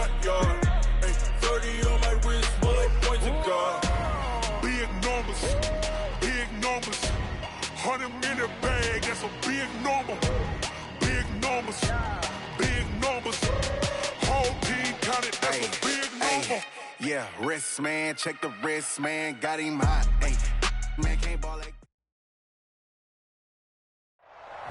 front yard. Ay, 30 on my wrist, more points of God. Big numbers, big numbers. 100 minute bag, that's a big number. Big numbers, big numbers. Whole team counted, that's a big number. Yeah, wrist man, check the wrist man, got him hot. Ay, man can't ball like.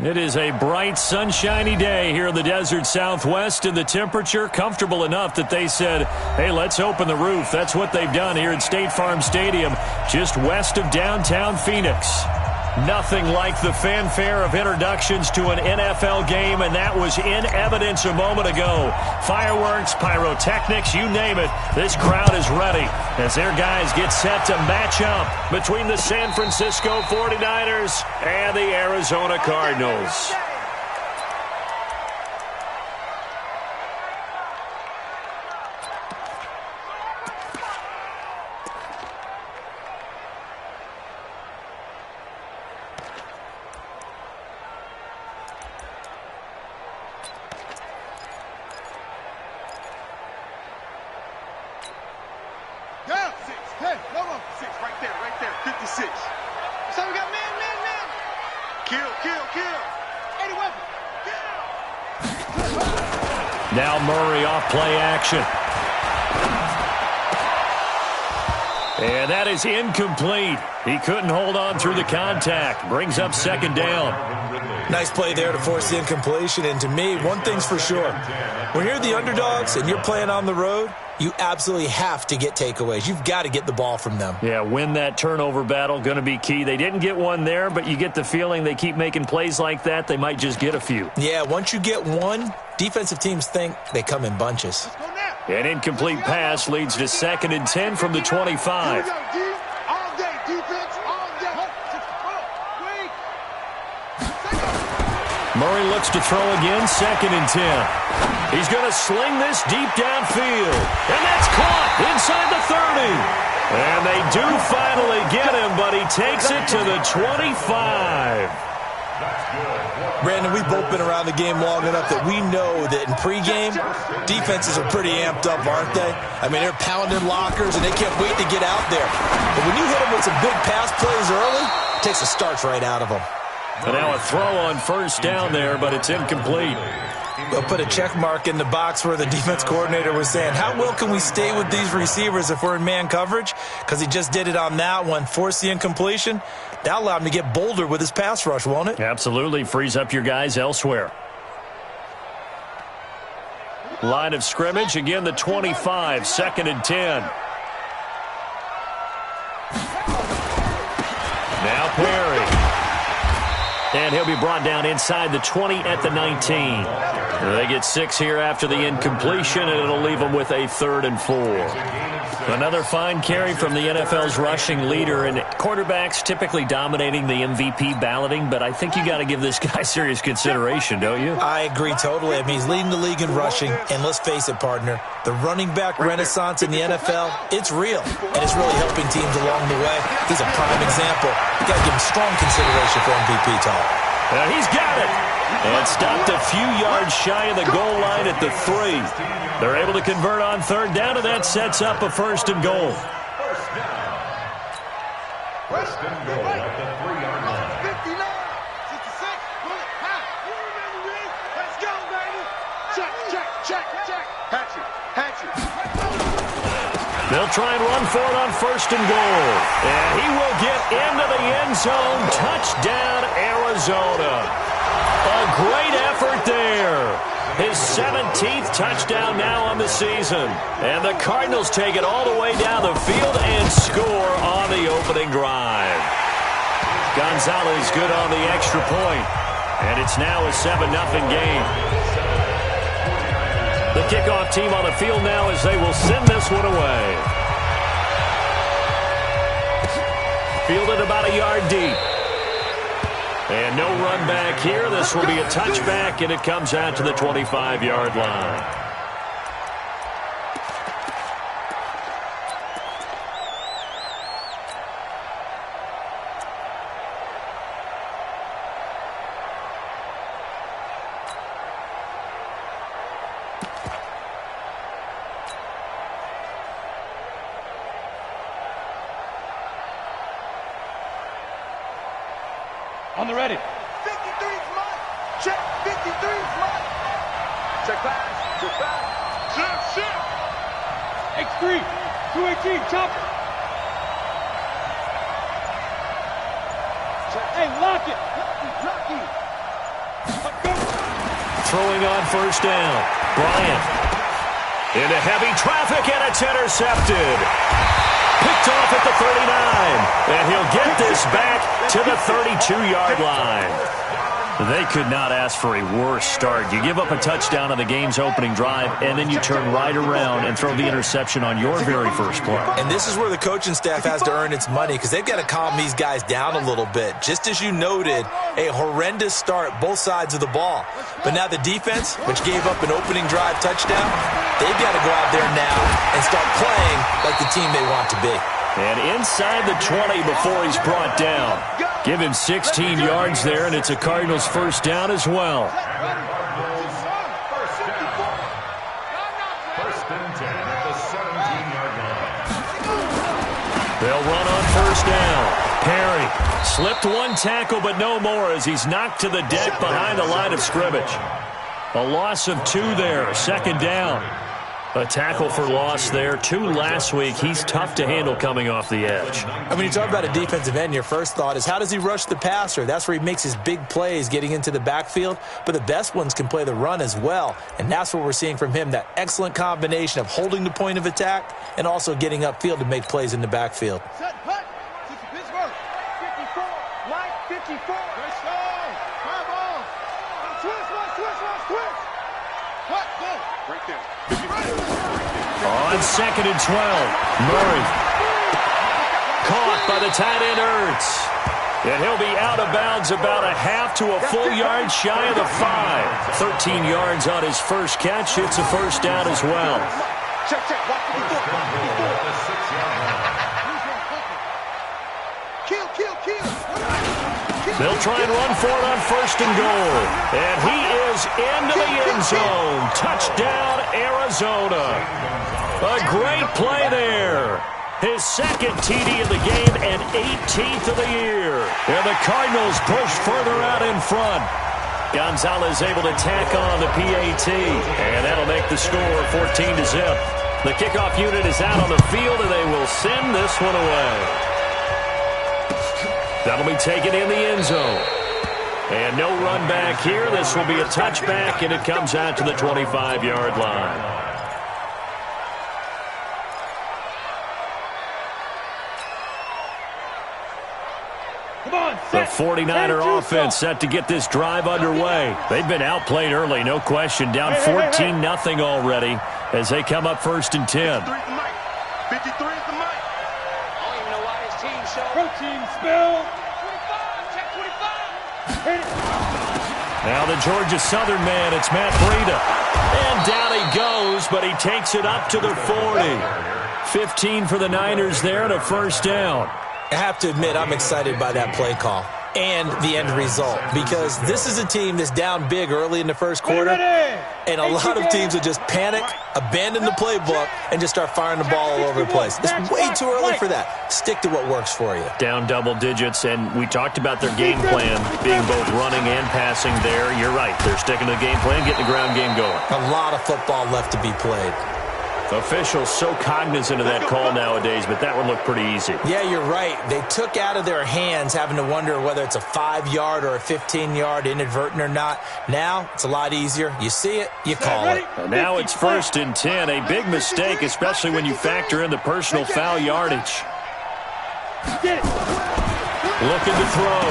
It is a bright, sunshiny day here in the desert Southwest, and the temperature comfortable enough that they said, hey, let's open the roof. That's what they've done here at State Farm Stadium, just west of downtown Phoenix. Nothing like the fanfare of introductions to an NFL game, and that was in evidence a moment ago. Fireworks, pyrotechnics, you name it. This crowd is ready as their guys get set to match up between the San Francisco 49ers and the Arizona Cardinals. Now Murray off play action. And that is incomplete. He couldn't hold on through the contact. Brings up second down. Nice play there to force the incompletion. And to me, one thing's for sure. When you're the underdogs and you're playing on the road, you absolutely have to get takeaways. You've got to get the ball from them. Yeah, win that turnover battle, going to be key. They didn't get one there, but you get the feeling they keep making plays like that, they might just get a few. Yeah, once you get one, defensive teams think they come in bunches. An incomplete pass leads to 2nd and 10 from the 25. Murray looks to throw again, 2nd and 10. He's going to sling this deep downfield. And that's caught inside the 30. And they do finally get him, but he takes it to the 25. Brandon, we've both been around the game long enough that we know that in pregame, defenses are pretty amped up, aren't they? I mean, they're pounding lockers, and they can't wait to get out there. But when you hit them with some big pass plays early, it takes the starch right out of them. And now a throw on first down there, but it's incomplete. We'll put a check mark in the box where the defense coordinator was saying, how well can we stay with these receivers if we're in man coverage? Because he just did it on that one, forced the incompletion. That allowed him to get bolder with his pass rush, won't it? Absolutely. Frees up your guys elsewhere. Line of scrimmage, again the 25, 2nd and 10. Now Perry. And he'll be brought down inside the 20 at the 19. They get 6 here after the incompletion, and it'll leave them with a 3rd and 4. Another fine carry from the NFL's rushing leader, and quarterbacks typically dominating the MVP balloting, but I think you got to give this guy serious consideration, don't you? I agree totally. I mean, he's leading the league in rushing, and let's face it, partner, the running back renaissance in the NFL, it's real, and it's really helping teams along the way. He's a prime example. You got to give him strong consideration for MVP talk. He's got it. And stopped a few yards shy of the goal line at the 3. They're able to convert on 3rd down, and that sets up a 1st and goal. First and goal at the 3-yard line. 59, 66, let's go, baby. Check. Hatchet. They'll try and run for it on 1st and goal. And he will get into the end zone. Touchdown, Arizona. A great effort there. His 17th touchdown now on the season. And the Cardinals take it all the way down the field and score on the opening drive. Gonzalez good on the extra point. And it's now a 7-0 game. The kickoff team on the field now as they will send this one away. Fielded about a yard deep. And no run back here. This will be a touchback, and it comes out to the 25-yard line. On the ready. 53's mine. Check. 53's mine. Check pass. Check pass. Shift. X3. 218. Chopper. Hey, lock it. Lucky. Throwing on first down. Bryant. Into heavy traffic, and it's intercepted. Picked off at the 39. And he'll get this back to the 32-yard line. They could not ask for a worse start. You give up a touchdown on the game's opening drive, and then you turn right around and throw the interception on your very first play. And this is where the coaching staff has to earn its money because they've got to calm these guys down a little bit. Just as you noted, a horrendous start both sides of the ball. But now the defense, which gave up an opening drive touchdown, they've got to go out there now and start playing like the team they want to be. And inside the 20 before he's brought down. Give him 16 yards there, and it's a Cardinals first down as well. First and 10 at the 17-yard line. They'll run on first down. Perry slipped one tackle, but no more as he's knocked to the deck behind the line of scrimmage. A loss of 2 there, second down. A tackle for loss there. 2 last week. He's tough to handle coming off the edge. And when you talk about a defensive end, your first thought is how does he rush the passer? That's where he makes his big plays getting into the backfield. But the best ones can play the run as well. And that's what we're seeing from him, that excellent combination of holding the point of attack and also getting upfield to make plays in the backfield. Set, hut. This is Pittsburgh. 54. Mike, 54. Let's go. High ball. Twist. Hut, go. Right there. On second and 12, Murray. Caught by the tight end, Ertz. And he'll be out of bounds about a half to a full yard shy of the 5. 13 yards on his first catch. It's a first down as well. Check. Watch 54. Kill. They'll try and run for it on first and goal. And he is into the end zone. Touchdown, Arizona. A great play there. His second TD of the game and 18th of the year. And the Cardinals push further out in front. Gonzalez able to tack on the PAT. And that'll make the score 14-0. The kickoff unit is out on the field, and they will send this one away. That'll be taken in the end zone. And no run back here. This will be a touchback, and it comes out to the 25-yard line. The 49er offense set to get this drive underway. They've been outplayed early, no question. Down 14-0 already as they come up first and 10. 53 is the mic. I don't even know why this team showed. Protein spill. 25, check 25. Hit it. Now the Georgia Southern man, it's Matt Breida. And down he goes, but he takes it up to the 40. 15 for the Niners there and a first down. I have to admit, I'm excited by that play call and the end result because this is a team that's down big early in the first quarter, and a lot of teams will just panic, abandon the playbook, and just start firing the ball all over the place. It's way too early for that. Stick to what works for you. Down double digits, and we talked about their game plan being both running and passing there. You're right. They're sticking to the game plan, getting the ground game going. A lot of football left to be played. Officials so cognizant of that call nowadays, but that would look pretty easy. Yeah, you're right. They took out of their hands having to wonder whether it's a 5-yard or a 15-yard inadvertent or not. Now, it's a lot easier. You see it, you call it. And now it's first and 10. A big mistake, especially when you factor in the personal foul yardage. Looking to throw.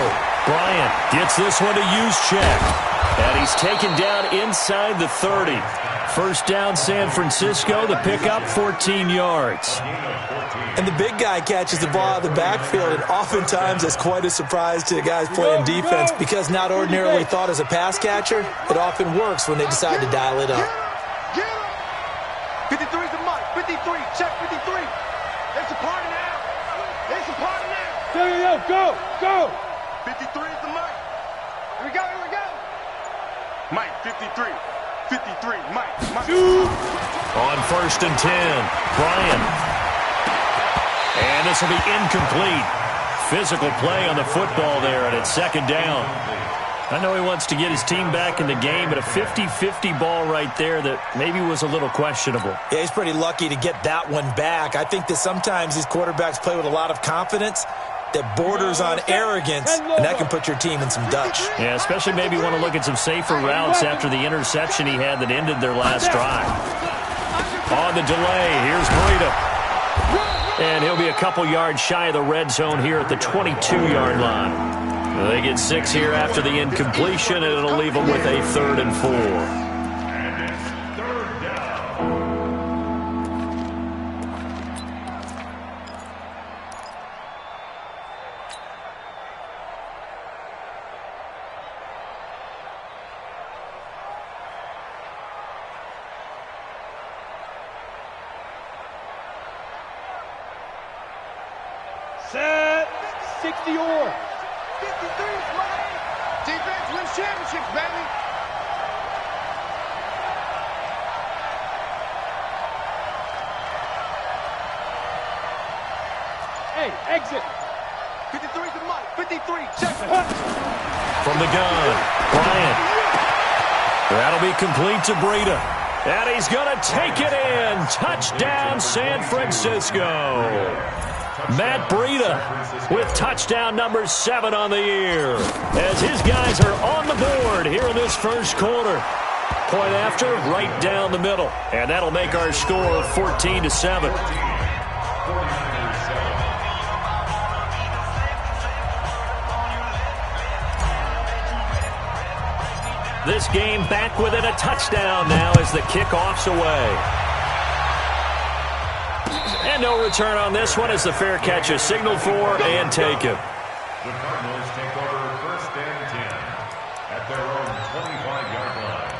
Bryant gets this one to use check. And he's taken down inside the 30. First down, San Francisco. The pickup, 14 yards. And the big guy catches the ball out of the backfield, and oftentimes that's quite a surprise to the guys playing defense because not ordinarily thought as a pass catcher, it often works when they decide to dial it up. 53 is the mic. 53. Check 53. It's a party now. It's a party now. Go. 53 is the mic. Here we go. Mike, 53. 53, Mike. On first and 10, Bryant. And this will be incomplete. physical play on the football there, and it's second down. I know he wants to get his team back in the game, but a 50-50 ball right there that maybe was a little questionable. Yeah, he's pretty lucky to get that one back. I think that sometimes these quarterbacks play with a lot of confidence that borders on arrogance, and that can put your team in some Dutch. Yeah, especially maybe want to look at some safer routes after the interception he had that ended their last drive. On the delay, here's Breida. And he'll be a couple yards shy of the red zone here at the 22-yard line. They get 6 here after the incompletion, and it'll leave them with a 3rd and 4. And it's 3rd down. Set. 60-or. 53's mine. Defense wins championships, baby. Hey, exit. 53's the mic. 53, check. From the gun, Bryant. That'll be complete to Breida. And he's going to take it in. Touchdown, San Francisco. Matt Breida with touchdown number 7 on the year, as his guys are on the board here in this first quarter. Point after, right down the middle. And that'll make our score 14-7. This game back within a touchdown now as the kickoff's away. And no return on this one as the fair catch is signaled for and taken. The Cardinals take over 1st and 10 at their own 25-yard line.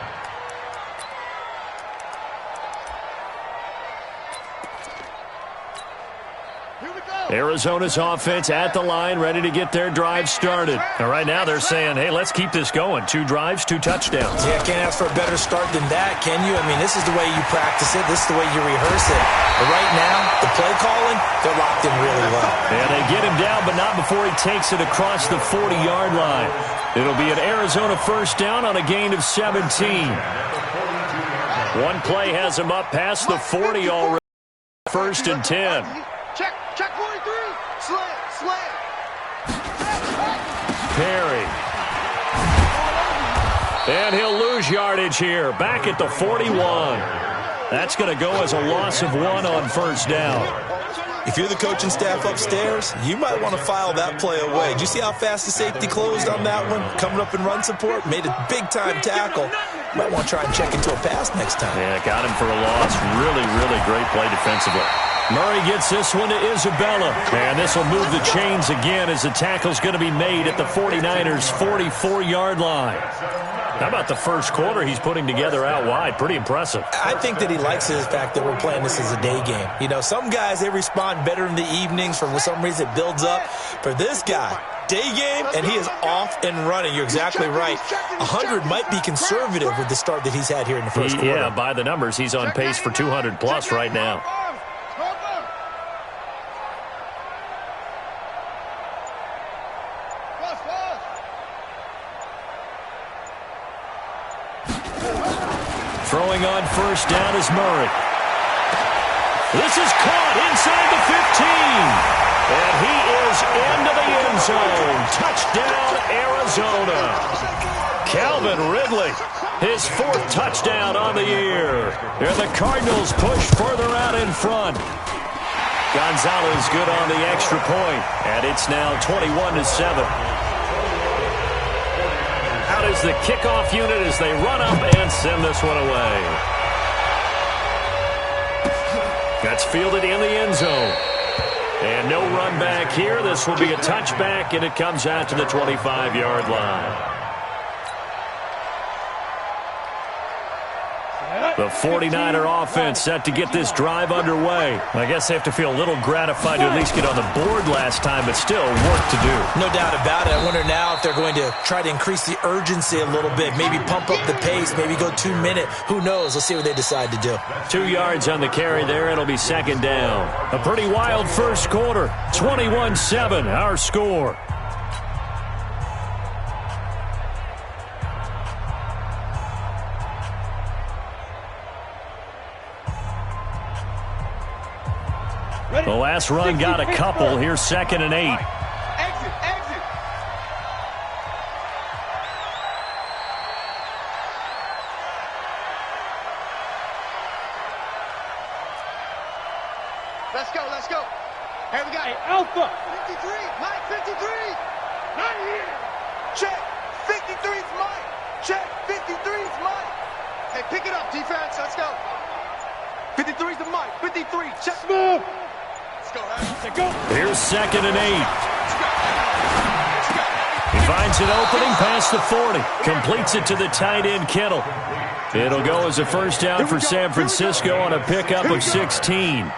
Here we go. Arizona's offense at the line, ready to get their drive started. And right now they're saying, hey, let's keep this going. 2 drives, 2 touchdowns. Yeah, can't ask for a better start than that, can you? I mean, this is the way you practice it. This is the way you rehearse it. But right now, the play calling, they're locked in really well. And they get him down, but not before he takes it across the 40-yard line. It'll be an Arizona first down on a gain of 17. One play has him up past the 40 already. 1st and 10. Check 43. Slam. Perry. And he'll lose yardage here. Back at the 41. That's going to go as a loss of 1 on first down. If you're the coaching staff upstairs, you might want to file that play away. Did you see how fast the safety closed on that one? Coming up in run support, made a big-time tackle. Might want to try and check into a pass next time. Yeah, got him for a loss. Really, really great play defensively. Murray gets this one to Isabella. And this will move the chains again as the tackle's going to be made at the 49ers' 44-yard line. How about the first quarter he's putting together out wide? Pretty impressive. I think that he likes the fact that we're playing this as a day game. You know, some guys, they respond better in the evenings. For some reason, it builds up. For this guy, day game, and he is off and running. You're exactly right. 100 might be conservative with the start that he's had here in the first quarter. Yeah, by the numbers, he's on pace for 200-plus right now. Throwing on first down is Murray. This is caught inside the 15. And he is into the end zone. Touchdown, Arizona. Calvin Ridley, his 4th touchdown on the year. And the Cardinals push further out in front. Gonzalez good on the extra point. And it's now 21-7. Out is the kickoff unit as they run up and send this one away. That's fielded in the end zone. And no run back here. This will be a touchback, and it comes out to the 25-yard line. The 49er offense set to get this drive underway. I guess they have to feel a little gratified to at least get on the board last time, but still work to do. No doubt about it. I wonder now if they're going to try to increase the urgency a little bit, maybe pump up the pace, maybe go 2 minute. Who knows? Let's see what they decide to do. 2 yards on the carry there. It'll be second down. A pretty wild first quarter. 21-7, our score. The last run got a couple. Here's 2nd and 8. Exit, exit. Let's go, let's go. Here we go. Hey, Alpha. 53, Mike, 53. Not here. Check. 53's Mike. Check. 53's Mike. Hey, pick it up, defense. Let's go. 53's the Mike. 53. Check. Move. Here's 2nd and 8. He finds an opening past the 40. Completes it to the tight end, Kittle. It'll go as a first down for San Francisco on a pickup of 16.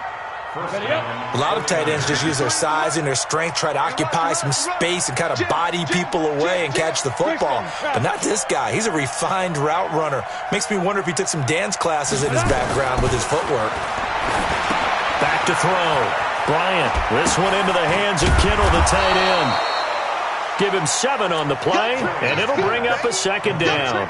A lot of tight ends just use their size and their strength, try to occupy some space and kind of body people away and catch the football. But not this guy. He's a refined route runner. Makes me wonder if he took some dance classes in his background with his footwork. Back to throw. Bryant, this one into the hands of Kittle, the tight end. Give him 7 on the play, and it'll bring up a second down.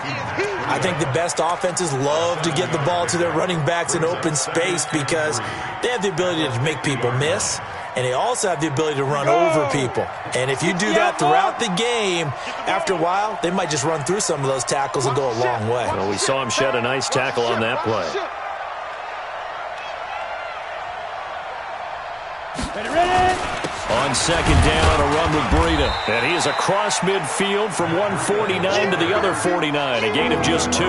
I think the best offenses love to get the ball to their running backs in open space because they have the ability to make people miss, and they also have the ability to run over people. And if you do that throughout the game, after a while, they might just run through some of those tackles and go a long way. Well, we saw him shed a nice tackle on that play. On second down, a run with Breida. And he is across midfield from 149 to the other 49, a gain of just 2.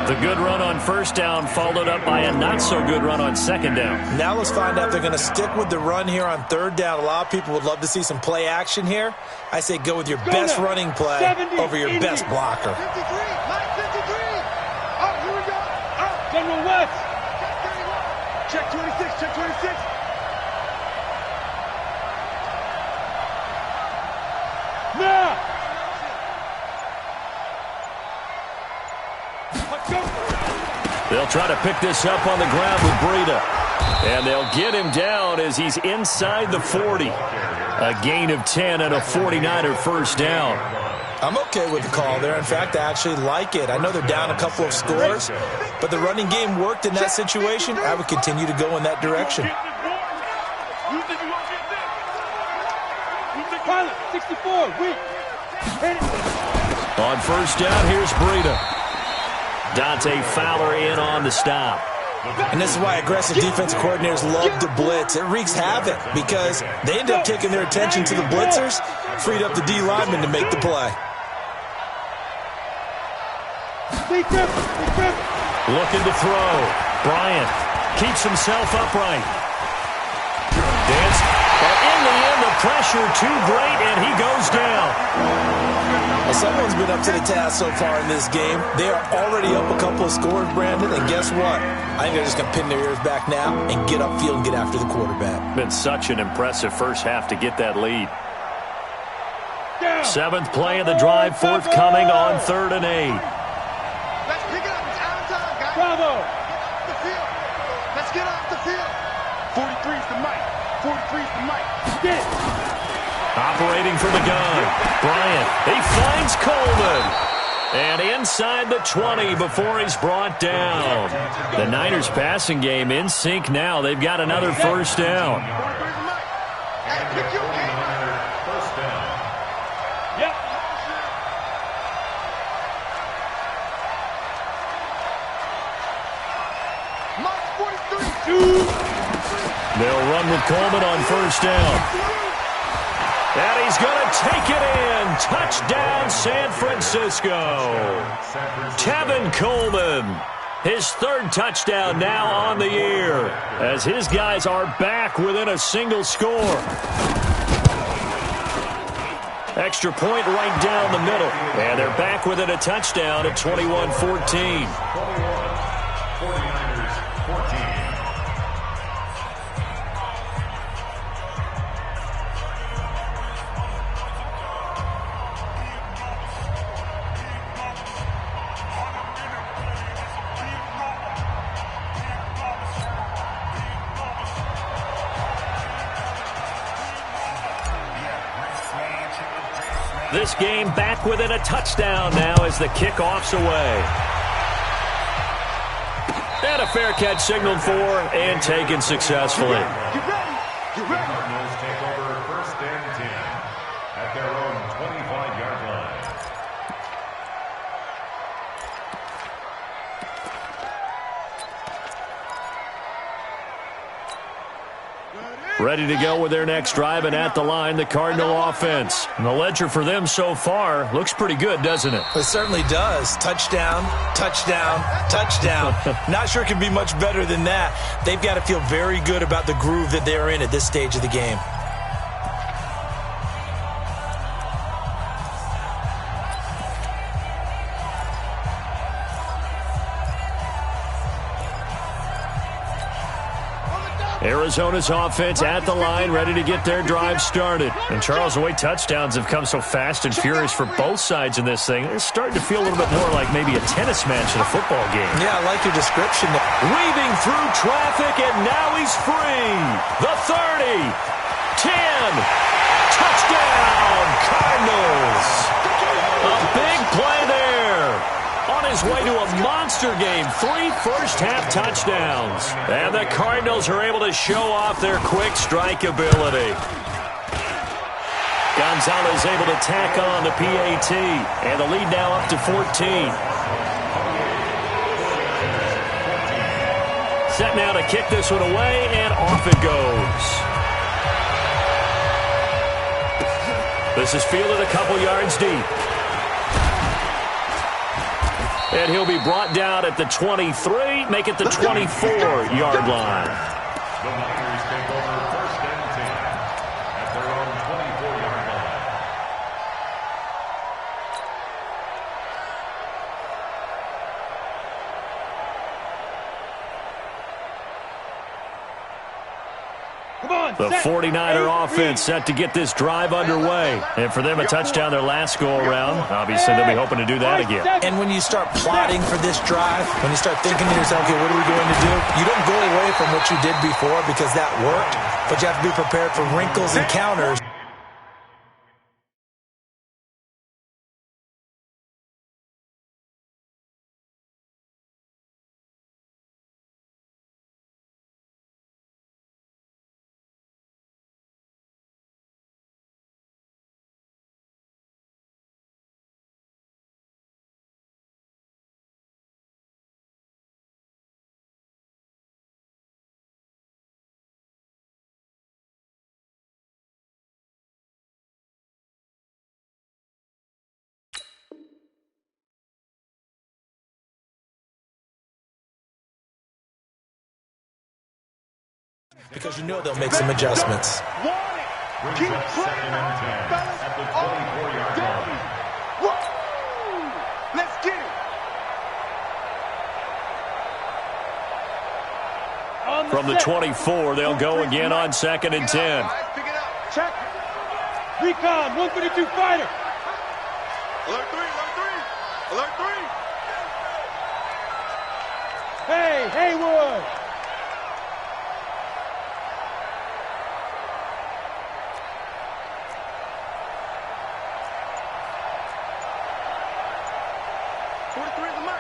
The good run on first down followed up by a not-so-good run on second down. Now let's find out if they're going to stick with the run here on third down. A lot of people would love to see some play action here. I say go with your best running play over your best blocker. 53, Mike, 53. Oh, here we go. Oh, General West. check 26, check 26. Now. They'll try to pick this up on the ground with Breida. And they'll get him down as he's inside the 40. A gain of 10 and a 49er first down. I'm okay with the call there. In fact, I actually like it. I know they're down a couple of scores, but the running game worked in that situation. I would continue to go in that direction. Pilot, 64, weak. On first down, here's Breida. Dante Fowler in on the stop. And this is why aggressive defensive coordinators love to blitz. It wreaks havoc because they end up taking their attention to the blitzers, freed up the D lineman to make the play. Looking to throw. Bryant keeps himself upright. Dance. But in the end, the pressure too great, and he goes down. Well, someone's been up to the task so far in this game. They are already up a couple of scores, Brandon, and guess what? I think they're just going to pin their ears back now and get upfield and get after the quarterback. Been such an impressive first half to get that lead. Seventh play of the drive, forthcoming on 3rd and 8. Let's pick it up. It's out of time, guys. Bravo. Let's get off the field. 43's the mic. 43's the mic. Get. Operating from the gun. Bryant. He finds Coleman. And inside the 20 before he's brought down. The Niners passing game in sync now. They've got another first down. Hey, pick your game. First down. Yep. Mike 43. They'll run with Coleman on first down. And he's going to take it in. Touchdown, San Francisco. Tevin Coleman, his 3rd touchdown now on the year, as his guys are back within a single score. Extra point right down the middle. And they're back within a touchdown at 21-14. This game back within a touchdown now as the kickoff's away. And a fair catch signaled for and taken successfully. Get ready. Get ready. Cardinals take over 1st and 10 at their own 25-yard line. Ready to go with their next drive, and at the line, the Cardinal offense. And the ledger for them so far looks pretty good, doesn't it? It certainly does. Touchdown, touchdown, touchdown. Not sure it can be much better than that. They've got to feel very good about the groove that they're in at this stage of the game. Arizona's offense at the line, ready to get their drive started. And Charles, the way touchdowns have come so fast and furious for both sides in this thing, it's starting to feel a little bit more like maybe a tennis match in a football game. Yeah, I like your description. Weaving through traffic, and now he's free. The 30, 10, touchdown, Cardinals. A big play there. On his way to a monster game, 3 first-half touchdowns. And the Cardinals are able to show off their quick strike ability. Gonzalez able to tack on the PAT, and the lead now up to 14. Set now to kick this one away, and off it goes. This is fielded a couple yards deep. And he'll be brought down at the 23, make it the 24-yard line. The Niners take over 1st and 10 at their own 24-yard line. The 49er offense set to get this drive underway. And for them, a touchdown their last go-around. Obviously, they'll be hoping to do that again. And when you start plotting for this drive, when you start thinking to yourself, okay, what are we going to do? You don't go away from what you did before because that worked, but you have to be prepared for wrinkles and counters. Because you know they'll make some adjustments. Keep playing on, fellas. At the 24-yard line. Woo! Let's get it. From the 24, they'll go again on 2nd and 10. Pick it up. Check. Recon, 152 fighter. Alert 3, alert 3. Alert 3. Hey, Haywood.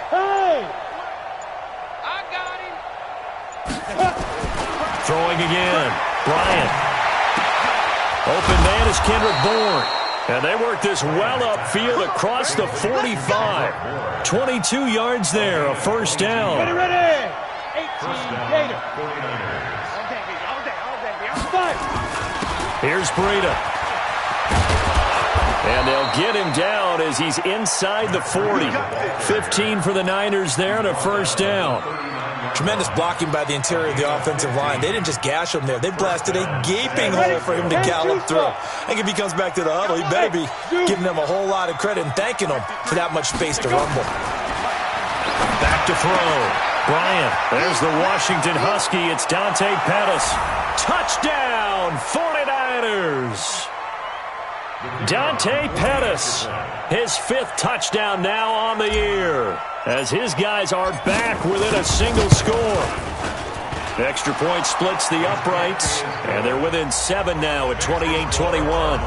Hey! I got him. Throwing again. Bryant. Open man is Kendrick Bourne. And they work this well upfield across the 45. 22 yards there, a first down. Ready. 18 Gator. Here's Breida. And they'll get him down as he's inside the 40. 15 for the Niners there and a first down. Tremendous blocking by the interior of the offensive line. They didn't just gash him there. They blasted a gaping hole for him to gallop through. I think if he comes back to the huddle, he better be giving them a whole lot of credit and thanking them for that much space to rumble. Back to throw. Bryant. There's the Washington Husky. It's Dante Pettis. Touchdown, 49ers. Dante Pettis, his 5th touchdown now on the year, as his guys are back within a single score. Extra point splits the uprights, and they're within 7 now at 28-21.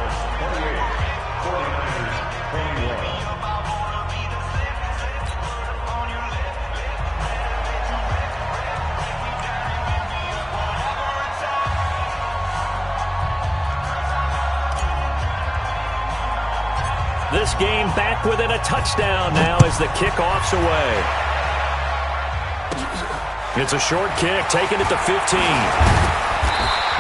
this game back within a touchdown now as the kickoff's away. It's a short kick, taking it to 15.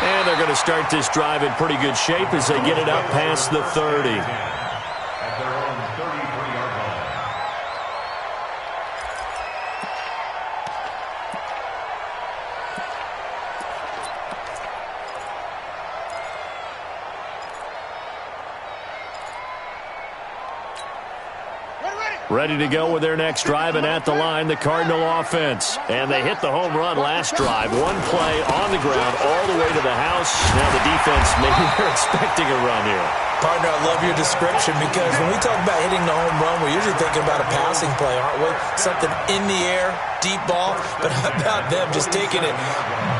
And they're going to start this drive in pretty good shape as they get it up past the 30. At their own 33-yard line. Ready to go with their next drive, and at the line, the Cardinal offense. And they hit the home run last drive. One play on the ground all the way to the house. Now the defense, maybe they're expecting a run here. Partner, I love your description because when we talk about hitting the home run, we're usually thinking about a passing play, aren't we? Something in the air, deep ball. But how about them just taking it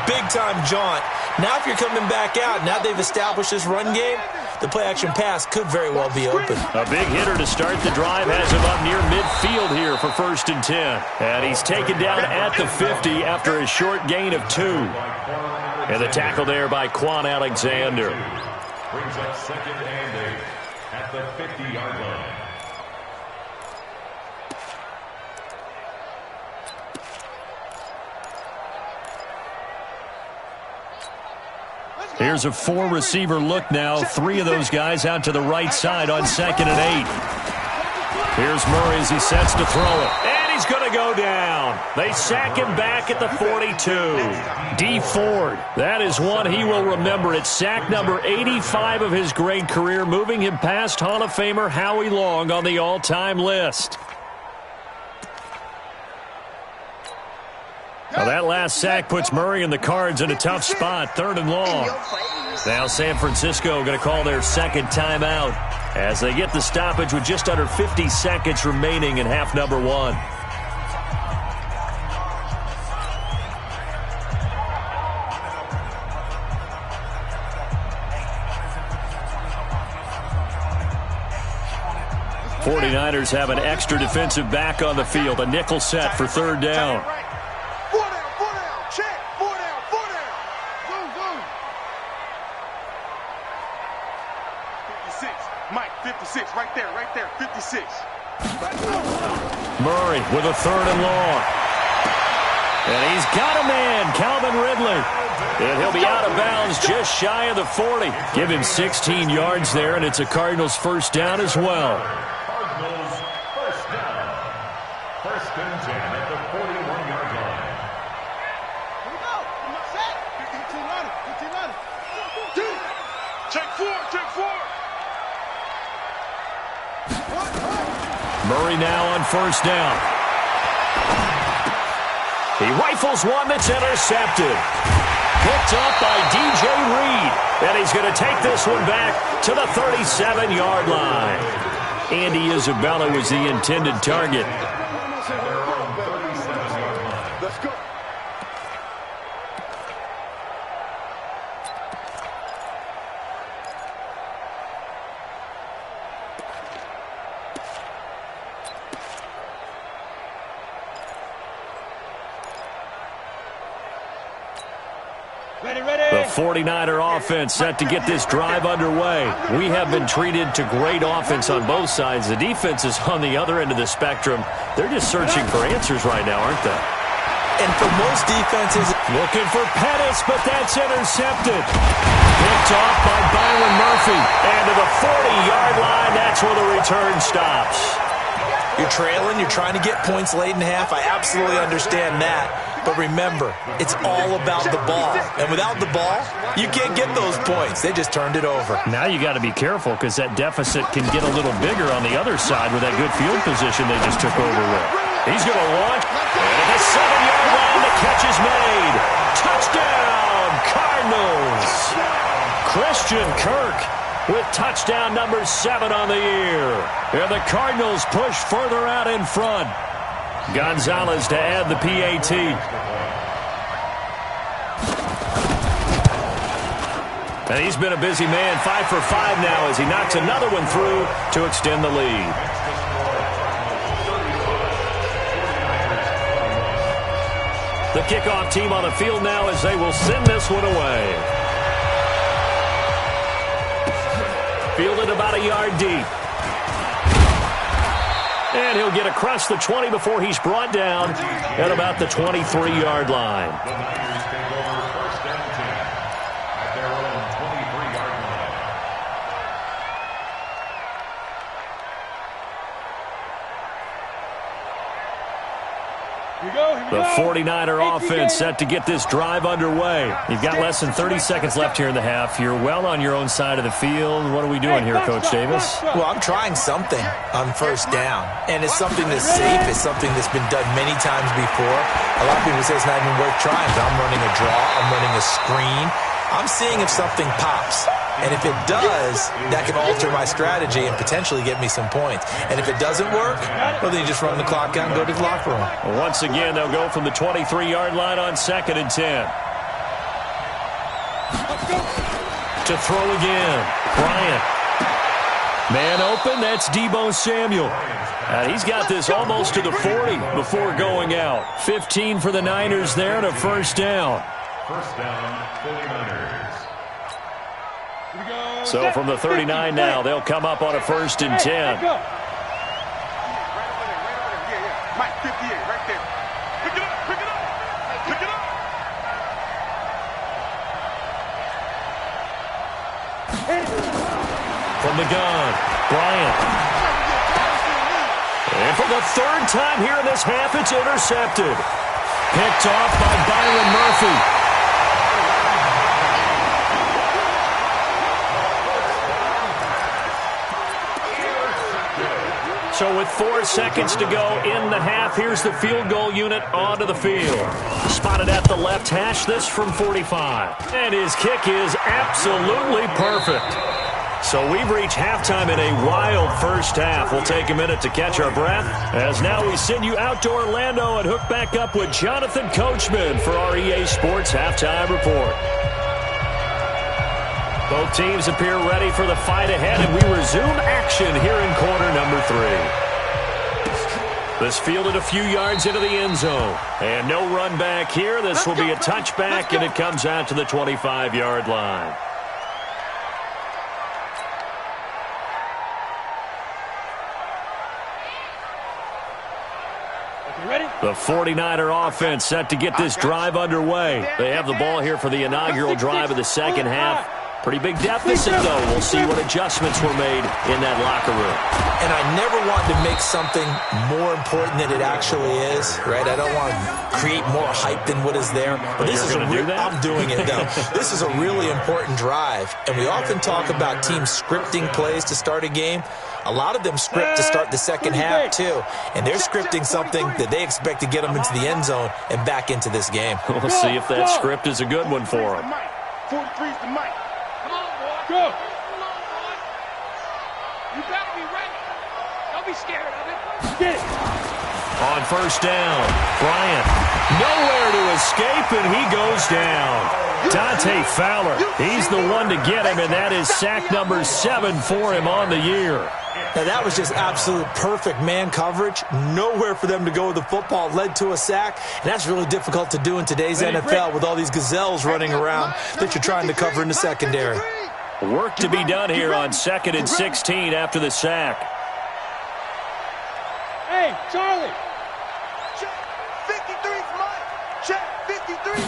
big-time jaunt? Now if you're coming back out, now they've established this run game, the play-action pass could very well be open. A big hitter to start the drive has him up near midfield here for 1st and 10. And he's taken down at the 50 after a short gain of 2. And the tackle there by Quan Alexander. Brings up 2nd and 8 at the 50-yard line. Here's a 4-receiver look now. 3 of those guys out to the right side on 2nd and 8. Here's Murray as he sets to throw it. And he's going to go down. They sack him back at the 42. D. Ford, that is one he will remember. It's sack number 85 of his great career, moving him past Hall of Famer Howie Long on the all-time list. Now that last sack puts Murray and the Cards in a tough spot, 3rd and long. Now San Francisco going to call their second timeout as they get the stoppage with just under 50 seconds remaining in half number 1. '49ers have an extra defensive back on the field, a nickel set for 3rd down. 56, right there, 56. Murray with a 3rd and long. And he's got a man, Calvin Ridley. And he'll be out of bounds just shy of the 40. Give him 16 yards there, and it's a Cardinals 1st down as well. Cardinals 1st down. 1st and 10 at the 41-yard line. Here we go. Set. 15-9. Check 4. Murray now on 1st down. He rifles one that's intercepted. Picked up by DJ Reed. And he's going to take this one back to the 37-yard line. Andy Isabella was the intended target. Let's go. The 49er offense set to get this drive underway. We have been treated to great offense on both sides. The defense is on the other end of the spectrum. They're just searching for answers right now, aren't they? And for most defenses, looking for Pettis, but that's intercepted. Picked off by Byron Murphy. And to the 40-yard line, that's where the return stops. you're trailing, you're trying to get points late in half. I absolutely understand that. But remember, it's all about the ball. And without the ball, you can't get those points. They just turned it over. Now you got to be careful because that deficit can get a little bigger on the other side with that good field position they just took over with. He's going to launch. And at the 7-yard line, the catch is made. Touchdown, Cardinals. Christian Kirk with touchdown number 7 on the year. And the Cardinals push further out in front. Gonzalez to add the PAT. And he's been a busy man, 5 for 5 now as he knocks another one through to extend the lead. The kickoff team on the field now as they will send this one away. Fielded about a yard deep. And he'll get across the 20 before he's brought down at about the 23-yard line. The Niners take over 1st and 10 at their own 23-yard line. The 49er offense set to get this drive underway. You've got less than 30 seconds left here in the half. You're well on your own side of the field. What are we doing here, Coach Davis? Well, I'm trying something on 1st down, and it's something that's safe. It's something that's been done many times before. A lot of people say it's not even worth trying, but I'm running a draw. I'm running a screen. I'm seeing if something pops. And if it does, that can alter my strategy and potentially get me some points. And if it doesn't work, well, then you just run the clock out and go to the locker room. Well, once again, they'll go from the 23-yard line on 2nd and 10. To throw again. Bryant. Man open, that's Deebo Samuel. And he's got this almost to the 40 before going out. 15 for the Niners there and a 1st down. 1st down, 49ers. So from the 39 now, they'll come up on a 1st and 10. Mike, 58, right there. Pick it up, pick it up, pick it up. From the gun, Bryant. And for the 3rd time here in this half, it's intercepted. Picked off by Byron Murphy. So with 4 seconds to go in the half, here's the field goal unit onto the field. Spotted at the left hash, this from 45. And his kick is absolutely perfect. So we've reached halftime in a wild first half. We'll take a minute to catch our breath, as now we send you out to Orlando and hook back up with Jonathan Coachman for our EA Sports Halftime Report. Both teams appear ready for the fight ahead, and we resume action here in quarter number 3. This fielded a few yards into the end zone. And no run back here. This will be a touchback, and it comes out to the 25-yard line. The 49er offense set to get this drive underway. They have the ball here for the inaugural drive of the second half. Pretty big deficit, though. We'll see what adjustments were made in that locker room. And I never want to make something more important than it actually is, right? I don't want to create more hype than what is there. But this is I'm doing it, though. This is a really important drive. And we often talk about teams scripting plays to start a game. A lot of them script to start the second half, too. And they're scripting something that they expect to get them into the end zone and back into this game. We'll see if that script is a good one for them. 43's the mic. Go! You better be ready. Don't be scared of it. Get it. On first down, Bryant. Nowhere to escape, and he goes down. Dante Fowler, he's the one to get him, and that is sack number 7 for him on the year. Now, that was just absolute perfect man coverage. Nowhere for them to go with the football. Led to a sack, and that's really difficult to do in today's NFL with all these gazelles running around that you're trying to cover in the secondary. Work to be done here on 2nd and 16 after the sack. Hey, Charlie. Check. 53's mine. Check. 53.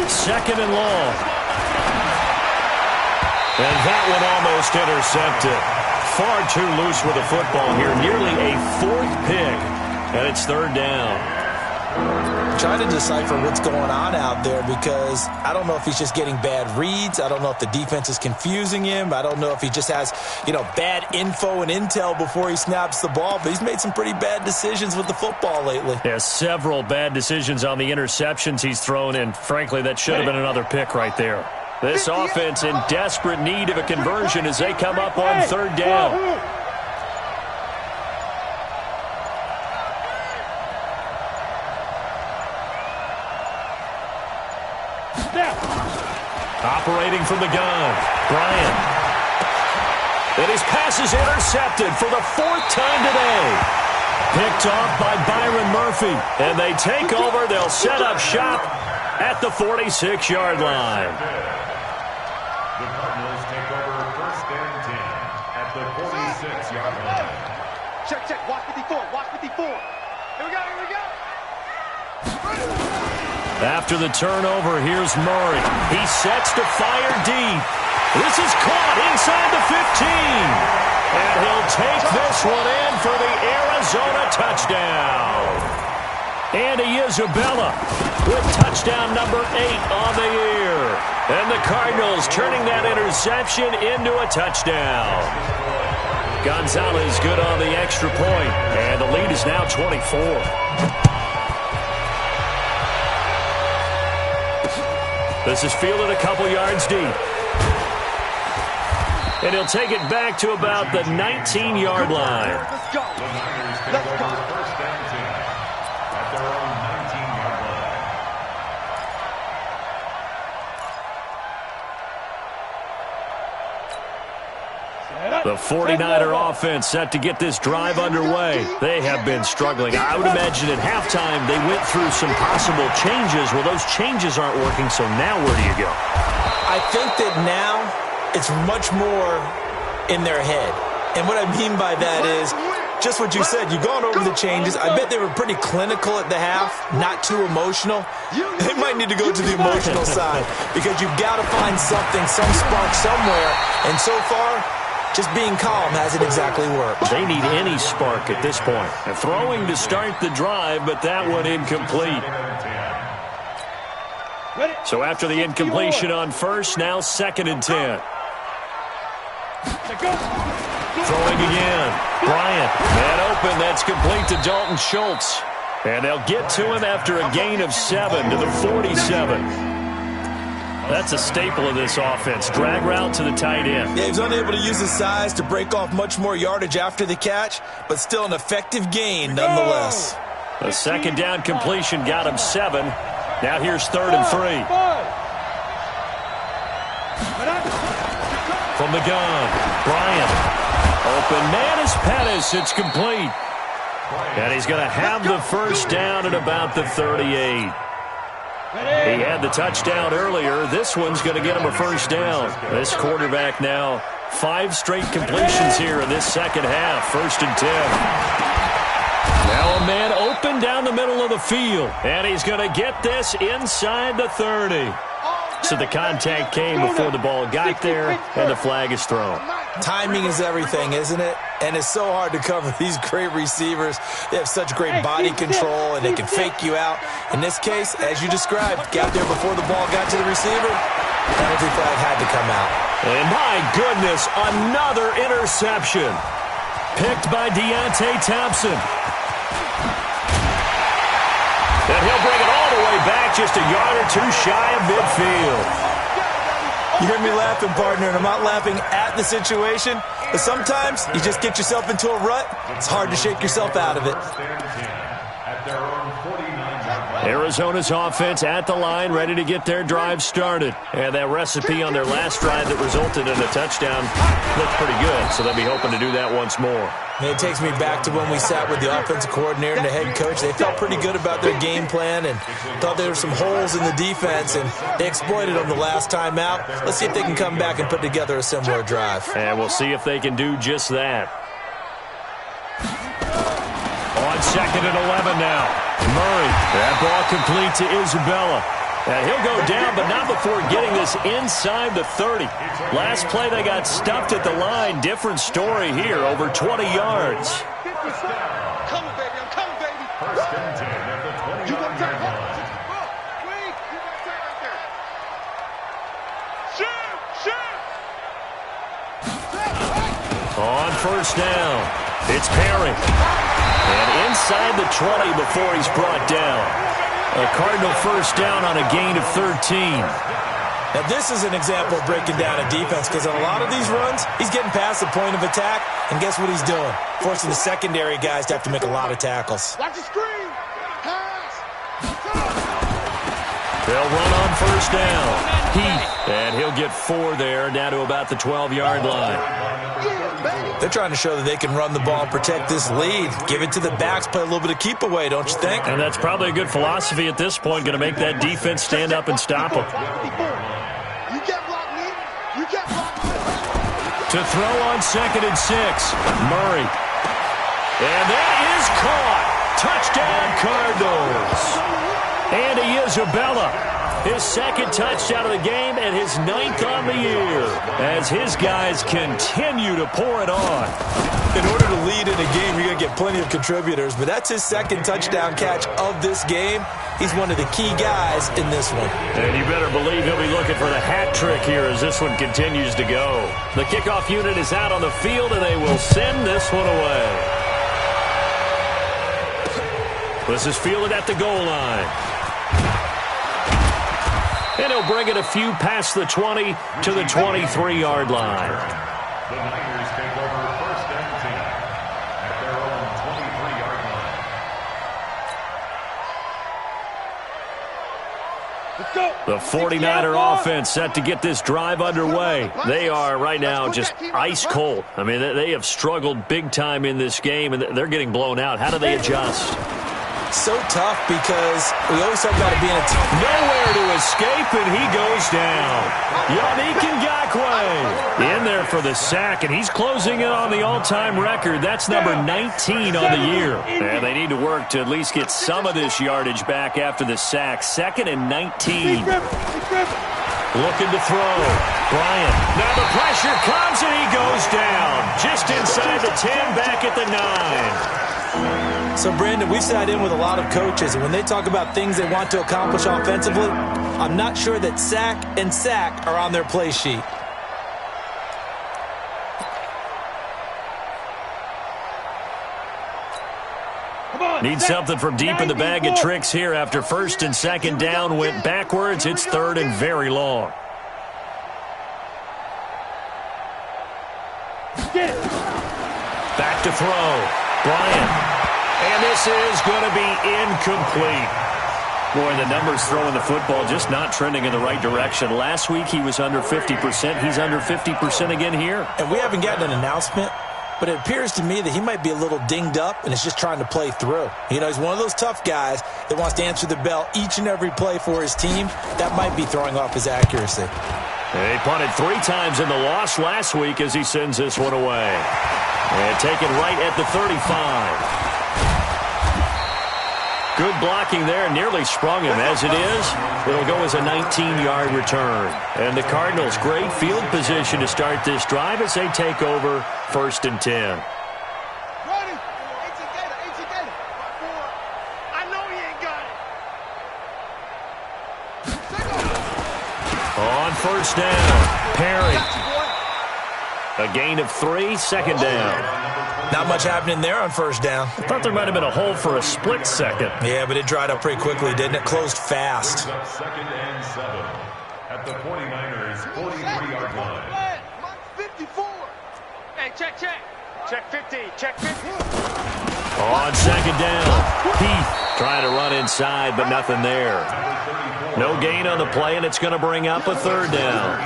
2nd and long. And that one almost intercepted. Far too loose with the football here. Nearly a 4th pick. And it's 3rd down. Trying to decipher what's going on out there, because I don't know if he's just getting bad reads. I don't know if the defense is confusing him. I don't know if he just has, bad info and intel before he snaps the ball. But he's made some pretty bad decisions with the football lately. Yeah, several bad decisions on the interceptions he's thrown, and frankly, that should have been another pick right there. This offense in desperate need of a conversion as they come up on 3rd down. Operating from the gun, Bryant. And his pass is intercepted for the 4th time today. Picked off by Byron Murphy. And they take over. They'll set up shop at the 46-yard line. The Cardinals take over 1st and 10 at the 46-yard line. Check, check. Watch 54. Watch 54. Here we go, here we go. After the turnover, here's Murray. He sets to fire deep. This is caught inside the 15. And he'll take this one in for the Arizona touchdown. Andy Isabella with touchdown number 8 on the year. And the Cardinals turning that interception into a touchdown. Gonzalez good on the extra point. And the lead is now 24. This is fielded a couple yards deep. And he'll take it back to about the 19-yard line. Let's go. Let's go. First and 10 at their own 19-yard line. The 49er offense set to get this drive underway. They have been struggling. I would imagine at halftime they went through some possible changes. Well, those changes aren't working, so now where do you go? I think that now it's much more in their head. And what I mean by that is just what you said. You've gone over the changes. I bet they were pretty clinical at the half, not too emotional. They might need to go to the emotional side because you've got to find something, some spark somewhere. And so far, just being calm hasn't exactly worked. They need any spark at this point. They're throwing to start the drive, but that one incomplete. So after the incompletion on first, now 2nd and 10. Throwing again. Bryant. Man open. That's complete to Dalton Schultz. And they'll get to him after a gain of 7 to the 47. That's a staple of this offense. Drag route to the tight end. Yeah, he was unable to use his size to break off much more yardage after the catch, but still an effective gain nonetheless. A 2nd down completion got him 7. Now here's 3rd and 3. From the gun, Bryant. Open man is Pettis. It's complete. And he's going to have the first down at about the 38. He had the touchdown earlier. This one's going to get him a first down. This quarterback now 5 straight completions here in this second half. 1st and 10. Now a man open down the middle of the field. And he's going to get this inside the 30. So the contact came before the ball got there, and the flag is thrown. Timing is everything, isn't it? And it's so hard to cover these great receivers. They have such great body control, and they can fake you out. In this case, as you described, got there before the ball got to the receiver. Penalty flag had to come out. And my goodness, another interception. Picked by Deontay Thompson. And he'll bring it all the way back just a yard or 2 shy of midfield. You hear me laughing, partner, and I'm not laughing at the situation, but sometimes you just get yourself into a rut. It's hard to shake yourself out of it. Arizona's offense at the line, ready to get their drive started. And that recipe on their last drive that resulted in a touchdown looked pretty good, so they'll be hoping to do that once more. And it takes me back to when we sat with the offensive coordinator and the head coach. They felt pretty good about their game plan and thought there were some holes in the defense, and they exploited them the last time out. Let's see if they can come back and put together a similar drive. And we'll see if they can do just that. On 2nd and 11 now. Murray, that ball complete to Isabella. And he'll go down, but not before getting this inside the 30. Last play, they got stuffed at the line. Different story here, over 20 yards. Come, baby, I'm coming, baby. 1st and 10 at the 20-yard line. Wait, you got to right there. Shoot! On 1st down, it's Perry. And inside the 20 before he's brought down. A Cardinal first down on a gain of 13. Now, this is an example of breaking down a defense because on a lot of these runs, he's getting past the point of attack, and guess what he's doing? Forcing the secondary guys to have to make a lot of tackles. Watch the screen. Pass. They'll run on 1st down. Heath, and he'll get 4 there, down to about the 12-yard line. They're trying to show that they can run the ball and protect this lead. Give it to the backs, play a little bit of keep away, don't you think? And that's probably a good philosophy at this point, going to make that defense stand up and stop them. You can't block me. You can't block me. To throw on 2nd and 6, Murray. And that is caught. Touchdown, Cardinals. Andy Isabella, his second touchdown of the game and his 9th on the year as his guys continue to pour it on. In order to lead in a game, you're going to get plenty of contributors, but that's his second touchdown catch of this game. He's one of the key guys in this one. And you better believe he'll be looking for the hat trick here as this one continues to go. The kickoff unit is out on the field, and they will send this one away. This is fielded at the goal line. And he'll bring it a few past the 20 to the 23-yard line. The Niners take over first and 10 at their own 23-yard line. Let's go. The 49er offense set to get this drive underway. They are right now just ice cold. I mean, they have struggled big time in this game, and they're getting blown out. How do they adjust? So tough because we always talk about it being a team. Nowhere to escape, and he goes down. Yannick Ngakoue in there for the sack, and he's closing in on the all-time record. That's number 19 on the year. And they need to work to at least get some of this yardage back after the sack. 2nd and 19. Looking to throw. Bryant. Now the pressure comes, and he goes down. Just inside the 10, back at the 9. So, Brandon, we've sat in with a lot of coaches, and when they talk about things they want to accomplish offensively, I'm not sure that sack and sack are on their play sheet. Need something from deep in the bag of tricks here after 1st and 2nd down went backwards. It's 3rd and very long. Back to throw. Bryant. And this is going to be incomplete. Boy, the numbers throwing the football just not trending in the right direction. Last week he was under 50%. He's under 50% again here. And we haven't gotten an announcement, but it appears to me that he might be a little dinged up and is just trying to play through. You know, he's one of those tough guys that wants to answer the bell each and every play for his team. That might be throwing off his accuracy. He punted 3 times in the loss last week as he sends this one away. And taken right at the 35. Good blocking there, nearly sprung him. As it is, it'll go as a 19-yard return. And the Cardinals, great field position to start this drive as they take over 1st and 10. I know he ain't got it. On 1st down, Perry. A gain of 3, 2nd down. Not much happening there on 1st down. I thought there might have been a hole for a split second. Yeah, but it dried up pretty quickly, didn't it? Closed fast. 2nd and 7 at the 49ers 43-yard line. 54. Hey, check. Check 50. Check 50. On 2nd down, Heath trying to run inside, but nothing there. No gain on the play, and it's going to bring up a 3rd down.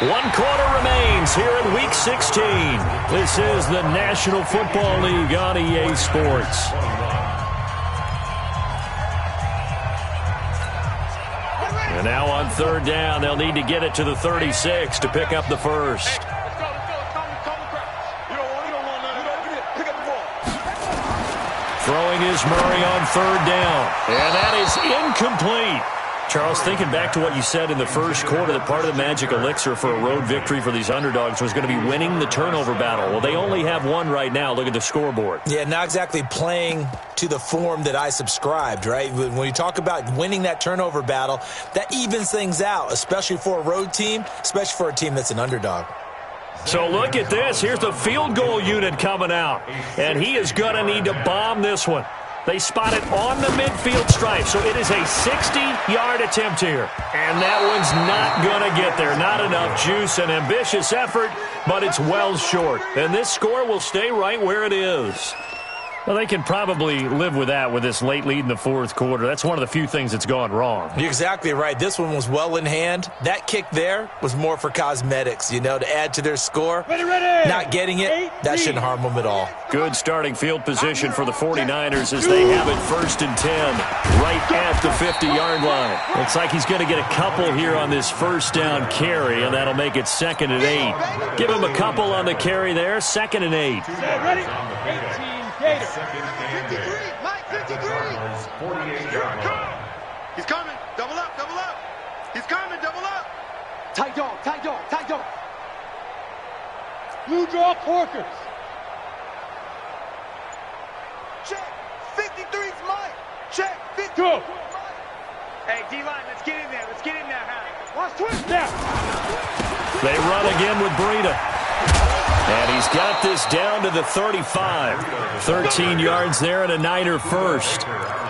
One quarter remains here in Week 16. This is the National Football League on EA Sports. And now on 3rd down, they'll need to get it to the 36 to pick up the first. Throwing is Murray on 3rd down. And that is incomplete. Charles, thinking back to what you said in the first quarter, that part of the magic elixir for a road victory for these underdogs was going to be winning the turnover battle. Well, they only have one right now. Look at the scoreboard. Yeah, not exactly playing to the form that I subscribed, right? When you talk about winning that turnover battle, that evens things out, especially for a road team, especially for a team that's an underdog. So look at this. Here's the field goal unit coming out, and he is going to need to bomb this one. They spot it on the midfield stripe, so it is a 60-yard attempt here. And that one's not going to get there. Not enough juice, an ambitious effort, but it's well short. And this score will stay right where it is. Well, they can probably live with that with this late lead in the fourth quarter. That's one of the few things that's gone wrong. You're exactly right. This one was well in hand. That kick there was more for cosmetics, to add to their score. Ready. Not getting it, that shouldn't harm them at all. Good starting field position for the 49ers as they have it 1st and 10, right at the 50-yard line. Looks like he's going to get a couple here on this first down carry, and that'll make it 2nd and 8. Give him a couple on the carry there, 2nd and 8. Ready? 18. Gator. 53, Mike, 53. 48-yard line. He's coming. Double up, double up. He's coming, double up. Tight dog, tight dog, tight dog. Blue draw Corkers. Check. 53's Mike. Check. 53's Go. Mike. Hey, D-line, let's get in there. Let's get in there, Harry. Watch twist now. They run again with Breida. And he's got this down to the 35. 13 yards there and a Niner first.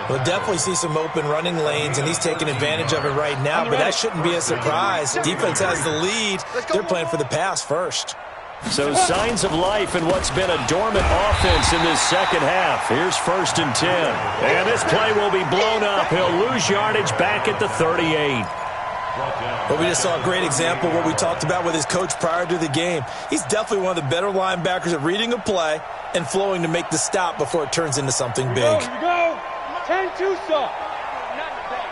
We'll definitely see some open running lanes, and he's taking advantage of it right now, but that shouldn't be a surprise. Defense has the lead. They're playing for the pass first. So signs of life in what's been a dormant offense in this second half. Here's 1st and 10. And this play will be blown up. He'll lose yardage back at the 38. But we just saw a great example of what we talked about with his coach prior to the game. He's definitely one of the better linebackers at reading a play and flowing to make the stop before it turns into something big. Here we go. 10-2 stop. Nothing today.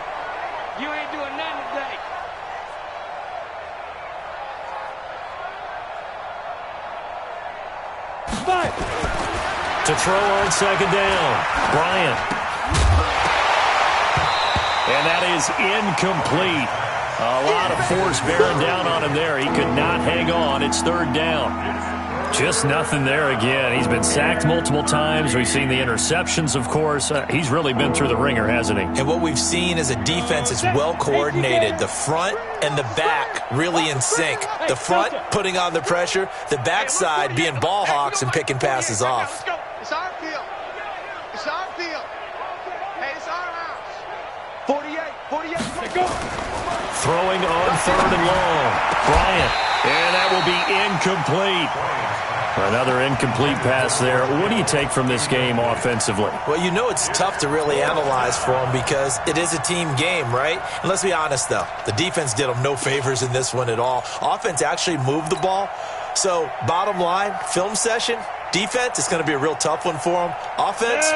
You ain't doing nothing today. Five. To throw on 2nd down, Bryant. And that is incomplete. A lot of force bearing down on him there. He could not hang on. It's 3rd down. Just nothing there again. He's been sacked multiple times. We've seen the interceptions, of course. He's really been through the ringer, hasn't he? And what we've seen is a defense that's well coordinated. The front and the back really in sync. The front putting on the pressure. The backside being ball hawks and picking passes off. It's our field. It's our field. Hey, it's our house. 48. Let go. Throwing on 3rd and long. Bryant. And that will be incomplete. Another incomplete pass there. What do you take from this game offensively? Well, it's tough to really analyze for them because it is a team game, right? And let's be honest, though. The defense did them no favors in this one at all. Offense actually moved the ball. So, bottom line, film session, defense, it's going to be a real tough one for them. Offense,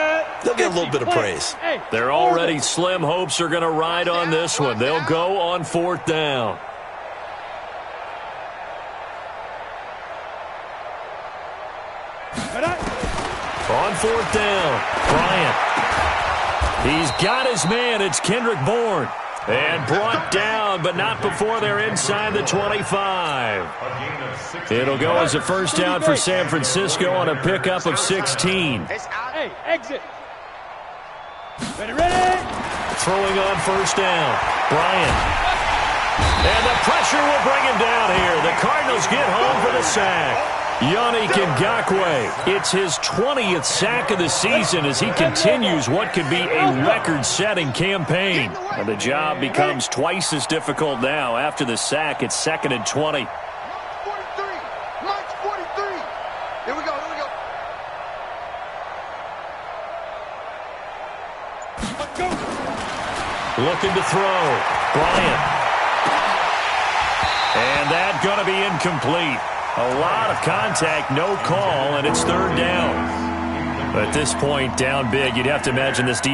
they'll get a little bit of praise. They're already slim hopes are going to ride on this one. They'll go on 4th down. On 4th down, Bryant. He's got his man. It's Kendrick Bourne. And brought down, but not before they're inside the 25. It'll go as a 1st down for San Francisco on a pickup of 16. Hey, exit. Ready. Throwing on 1st down, Bryant. And the pressure will bring him down here. The Cardinals get home for the sack. Yannick Ngakoue, it's his 20th sack of the season as he continues what could be a record-setting campaign. And the job becomes twice as difficult now. After the sack, it's 2nd and 20. Mike's 43. Here we go. Looking to throw. Bryant. And that's going to be incomplete. A lot of contact, no call, and it's 3rd down. At this point, down big, you'd have to imagine this defense